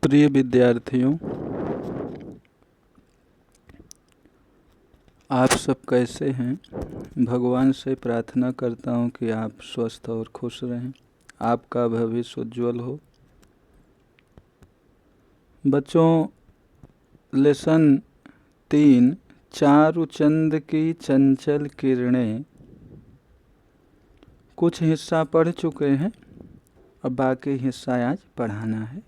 प्रिय विद्यार्थियों, आप सब कैसे हैं। भगवान से प्रार्थना करता हूं कि आप स्वस्थ और खुश रहें, आपका भविष्य उज्जवल हो। बच्चों, लेसन 3 चारुचंद की चंचल किरणें कुछ हिस्सा पढ़ चुके हैं, अब बाकी हिस्सा आज पढ़ाना है।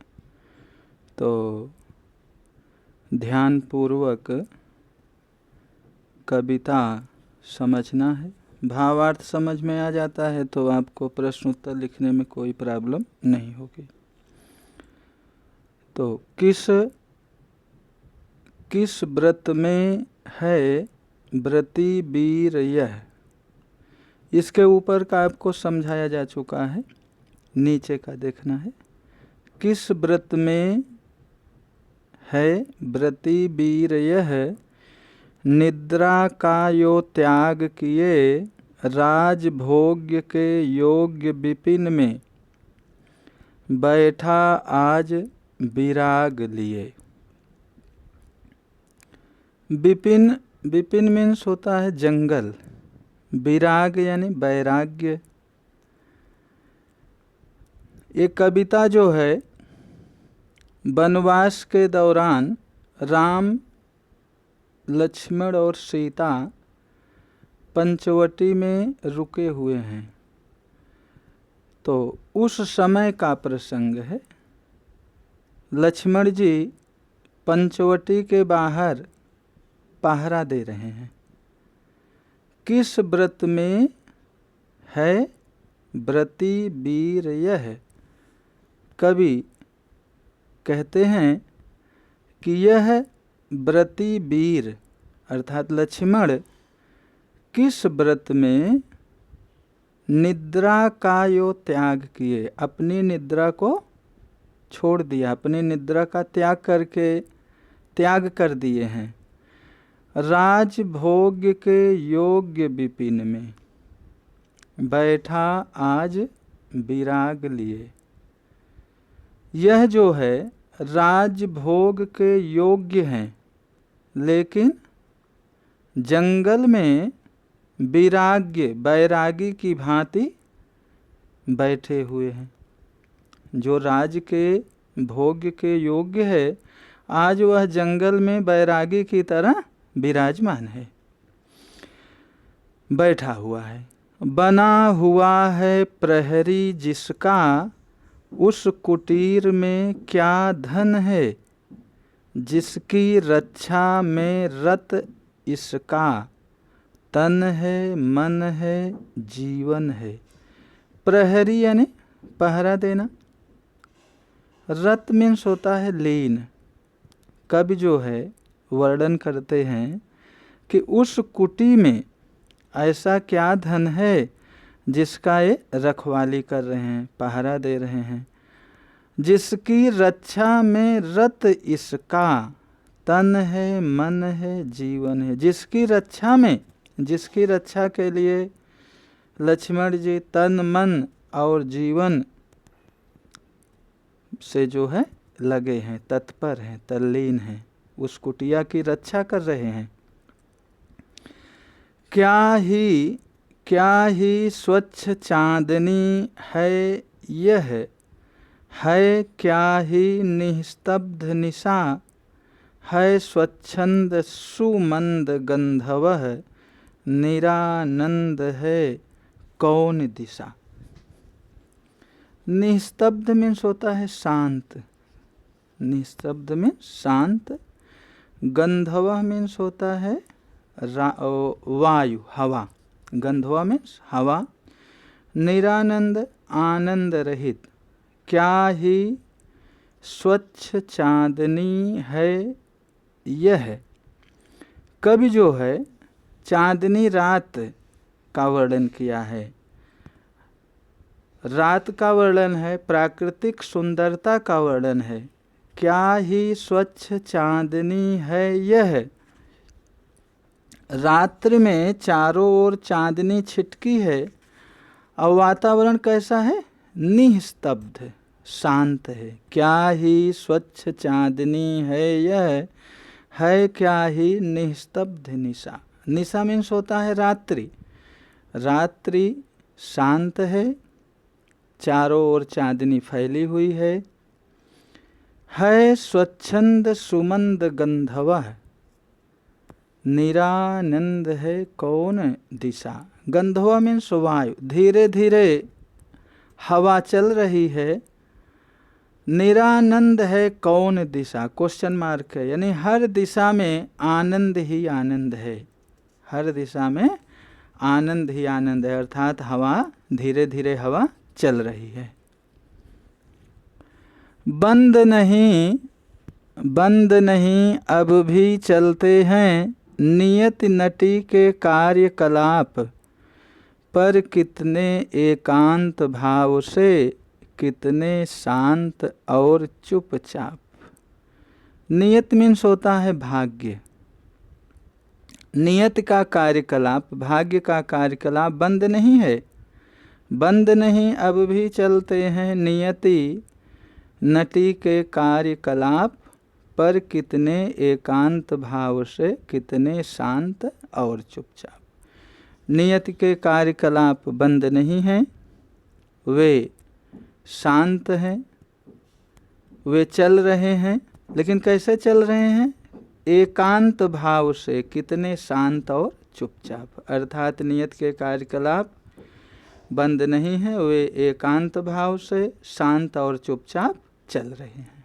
तो ध्यानपूर्वक कविता समझना है। भावार्थ समझ में आ जाता है तो आपको प्रश्न उत्तर लिखने में कोई प्रॉब्लम नहीं होगी। तो किस व्रत में है व्रती वीर यह, इसके ऊपर का आपको समझाया जा चुका है, नीचे का देखना है। किस व्रत में है व्रती वीर यह, निद्रा का यो त्याग किए, राजभोग्य के योग्य विपिन में, बैठा आज विराग लिए। विपिन मीन्स होता है जंगल, विराग यानी वैराग्य। ये कविता जो है वनवास के दौरान राम, लक्ष्मण और सीता पंचवटी में रुके हुए हैं, तो उस समय का प्रसंग है। लक्ष्मण जी पंचवटी के बाहर पहरा दे रहे हैं। किस व्रत में है व्रती वीर यह, कवि कहते हैं कि यह व्रती वीर अर्थात लक्ष्मण किस व्रत में निद्रा का यो त्याग किए, अपनी निद्रा को छोड़ दिया, अपनी निद्रा का त्याग कर दिए हैं। राजभोग्य के योग्य विपिन में, बैठा आज विराग लिए। यह जो है राजभोग के योग्य हैं, लेकिन जंगल में बैरागी की भांति बैठे हुए हैं। जो राज के भोग के योग्य है, आज वह जंगल में बैरागी की तरह विराजमान है, बैठा हुआ है। बना हुआ है प्रहरी जिसका, उस कुटीर में क्या धन है, जिसकी रक्षा में रत इसका, तन है मन है जीवन है। प्रहरी यानी पहरा देना, रत मीन्स होता है लीन। कवि जो है वर्णन करते हैं कि उस कुटी में ऐसा क्या धन है जिसका ये रखवाली कर रहे हैं, पहरा दे रहे हैं। जिसकी रक्षा में रत इसका, तन है मन है जीवन है। जिसकी रक्षा में, जिसकी रक्षा के लिए लक्ष्मण जी तन मन और जीवन से जो है लगे हैं, तत्पर हैं, तल्लीन हैं, उस कुटिया की रक्षा कर रहे हैं। क्या ही स्वच्छ चांदनी है यह, है क्या ही निस्तब्ध निशा, है स्वच्छंद सुमंद गंधवह, निरानंद है कौन दिशा। निस्तब्ध मीन्स होता है शांत, निस्तब्ध मीन्स शांत। गंधवह मीन्स होता है वायु, हवा। गंधवा मीन्स हवा। निरानंद आनंद रहित। क्या ही स्वच्छ चांदनी है यह, कवि जो है चांदनी रात का वर्णन किया है। रात का वर्णन है, प्राकृतिक सुंदरता का वर्णन है। क्या ही स्वच्छ चांदनी है यह, रात्रि में चारों ओर चांदनी छिटकी है और वातावरण कैसा है, निस्तब्ध, शांत है। क्या ही स्वच्छ चांदनी है यह, है क्या ही निस्तब्ध निशा। निशा मीन्स होता है रात्रि। रात्रि शांत है, चारों ओर चांदनी फैली हुई है स्वच्छंद सुमंद गंधवः, निरानंद है कौन दिशा। गंधवा मीन्स वायु, धीरे धीरे हवा चल रही है। निरानंद है कौन दिशा, क्वेश्चन मार्क है, यानी हर दिशा में आनंद ही आनंद है। हर दिशा में आनंद ही आनंद है, अर्थात हवा धीरे धीरे हवा चल रही है। बंद नहीं अब भी चलते हैं, नियत नटी के कार्यकलाप, पर कितने एकांत भाव से, कितने शांत और चुपचाप। नियत मीन्स होता है भाग्य। नियत का कार्यकलाप, भाग्य का कार्यकलाप बंद नहीं है। बंद नहीं अब भी चलते हैं, नियति नटी के कार्यकलाप, पर कितने एकांत भाव से, कितने शांत और चुपचाप। नियति के कार्यकलाप बंद नहीं हैं, वे शांत हैं, वे चल रहे हैं। लेकिन कैसे चल रहे हैं? एकांत भाव से, कितने शांत और चुपचाप। अर्थात नियत के कार्यकलाप बंद नहीं है, वे एकांत भाव से शांत और चुपचाप चल रहे हैं।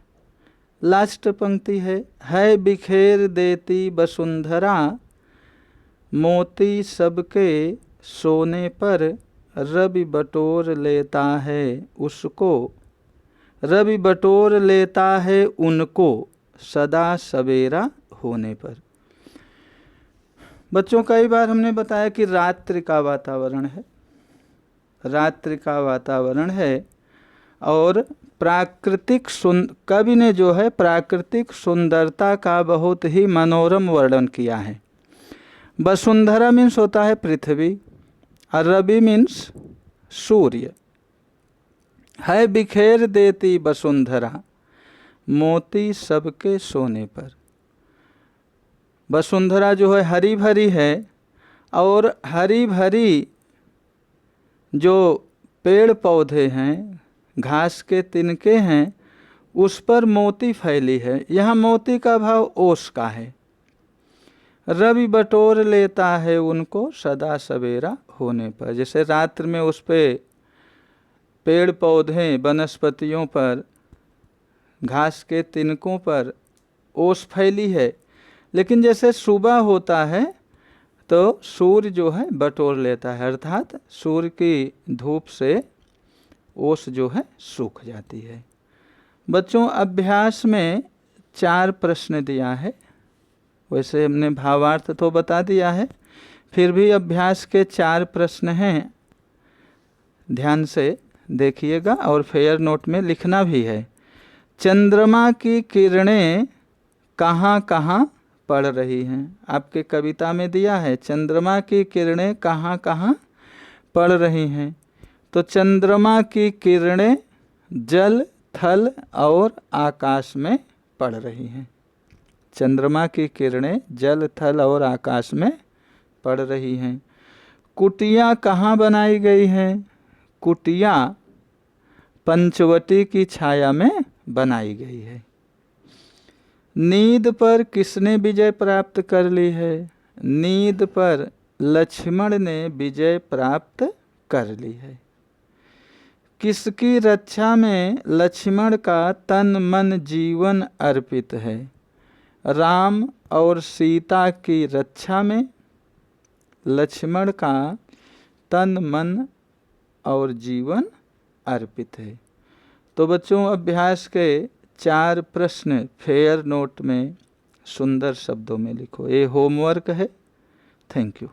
लास्ट पंक्ति है बिखेर देती वसुंधरा, मोती सबके सोने पर, रवि बटोर लेता है उसको, रवि बटोर लेता है उनको, सदा सवेरा होने पर। बच्चों, कई बार हमने बताया कि रात्रि का वातावरण है, रात्रि का वातावरण है, और प्राकृतिक कवि ने जो है प्राकृतिक सुंदरता का बहुत ही मनोरम वर्णन किया है। वसुंधरा मीन्स होता है पृथ्वी, और रवि मीन्स सूर्य। है बिखेर देती वसुंधरा, मोती सबके सोने पर। वसुंधरा जो है हरी भरी है, और हरी भरी जो पेड़ पौधे हैं, घास के तिनके हैं, उस पर मोती फैली है। यहाँ मोती का भाव ओस का है। रवि बटोर लेता है उनको, सदा सवेरा होने पर। जैसे रात्र में उस पे पेड़ पौधे वनस्पतियों पर, घास के तिनकों पर ओस फैली है, लेकिन जैसे सुबह होता है तो सूर्य जो है बटोर लेता है, अर्थात सूर्य की धूप से ओस जो है सूख जाती है। बच्चों, अभ्यास में 4 प्रश्न दिया है। वैसे हमने भावार्थ तो बता दिया है, फिर भी अभ्यास के 4 प्रश्न हैं, ध्यान से देखिएगा और फेयर नोट में लिखना भी है। चंद्रमा की किरणें कहाँ कहाँ पड़ रही हैं? आपके कविता में दिया है चंद्रमा की किरणें कहाँ कहाँ पड़ रही हैं। तो चंद्रमा की किरणें जल, थल और आकाश में पड़ रही हैं। चंद्रमा की किरणें जल, थल और आकाश में पड़ रही हैं। कुटिया कहाँ बनाई गई हैं? कुटिया पंचवटी की छाया में बनाई गई है। नींद पर किसने विजय प्राप्त कर ली है? नींद पर लक्ष्मण ने विजय प्राप्त कर ली है। किसकी रक्षा में लक्ष्मण का तन मन जीवन अर्पित है? राम और सीता की रक्षा में लक्ष्मण का तन मन और जीवन अर्पित है। तो बच्चों, अभ्यास के 4 प्रश्न फेयर नोट में सुंदर शब्दों में लिखो। ये होमवर्क है। Thank you.